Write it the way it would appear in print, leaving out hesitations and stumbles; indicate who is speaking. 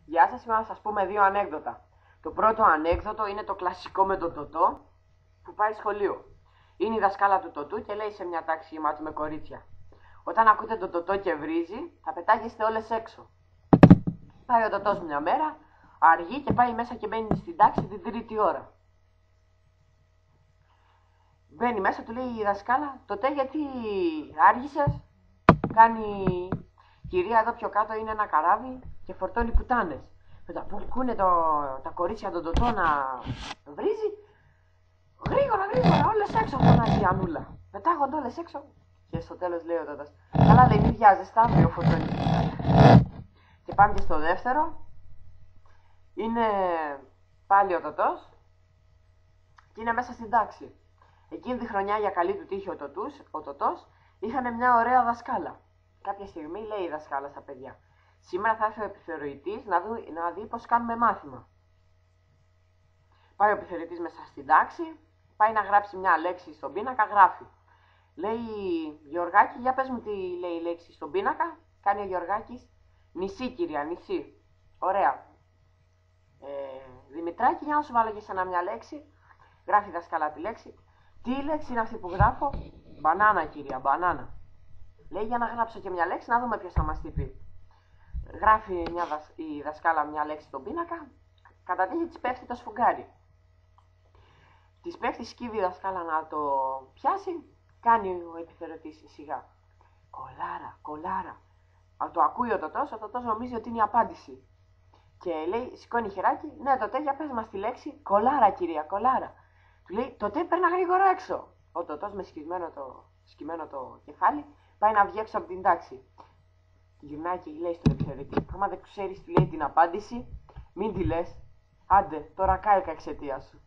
Speaker 1: Γεια σας, σήμερα θα σας πούμε δύο ανέκδοτα. Το πρώτο ανέκδοτο είναι το κλασικό με τον Τωτό που πάει σχολείο. Είναι η δασκάλα του Τωτού και λέει σε μια τάξη γεμάτη με κορίτσια: όταν ακούτε τον Τωτό και βρίζει, θα πετάγεστε όλες έξω. Πάει ο Τωτός μια μέρα, αργεί και πάει μέσα και μπαίνει στην τάξη την τρίτη ώρα. Μπαίνει μέσα, του λέει η δασκάλα: Τωτέ, γιατί άργησες? Κάνει: κυρία, εδώ πιο κάτω είναι ένα καράβι και φορτώνει πουτάνες. Μετά που ακούνε τα κορίτσια τον Τωτό να βρίζει, γρήγορα, όλες έξω, φωνάζει η Ανούλα. Πετάγονται όλες έξω και στο τέλος λέει ο Τωτός: καλά, λέει, μη βιάζεστε, αύριο φορτώνει πουτάνες. Και πάμε και στο δεύτερο. Είναι πάλι ο Τωτός και είναι μέσα στην τάξη. Εκείνη τη χρονιά, για καλή του τύχη, ο Τωτός είχαν μια ωραία δασκάλα. Κάποια στιγμή λέει η δασκάλα στα παιδιά: σήμερα θα έρθει ο επιθεωρητής να δει πώς κάνουμε μάθημα. Πάει ο επιθεωρητής μέσα στην τάξη, πάει να γράψει μια λέξη στον πίνακα, γράφει. Λέει: Γεωργάκη, για πες μου τι λέει η λέξη στον πίνακα. Κάνει ο Γεωργάκης: νησί, κυρία, νησί. Ωραία. Δημητράκη, για να σου βάλω και εσένα μια λέξη. Γράφει η δασκάλα τη λέξη. Τι λέξη είναι αυτή που γράφω? Μπανάνα, κυρία, μπανάνα. Λέει: για να γράψω και μια λέξη, να δούμε ποιος θα μας τη πει. Γράφει η δασκάλα μια λέξη στον πίνακα, κατά τύχη της πέφτει το σφουγγάρι. Της πέφτει, σκύβει η δασκάλα να το πιάσει, κάνει ο επιθεωρητής σιγά: κολάρα, κολάρα. Αν το ακούει ο Τωτός νομίζει ότι είναι η απάντηση. Και λέει, σηκώνει χεράκι: ναι, Τωτέ, για πες μας τη λέξη. Κολάρα, κυρία, κολάρα. Του λέει: Τωτέ, παίρνα γρήγορα έξω. Ο Τωτός με σκυμμένο το κεφάλι πάει να βγει έξω από την τάξη. Γυρνάει και λέει στον επιθεωρητή: άμα δεν ξέρεις τι λέει την απάντηση, μην τη λες. Άντε, τώρα κάηκα εξαιτίας σου.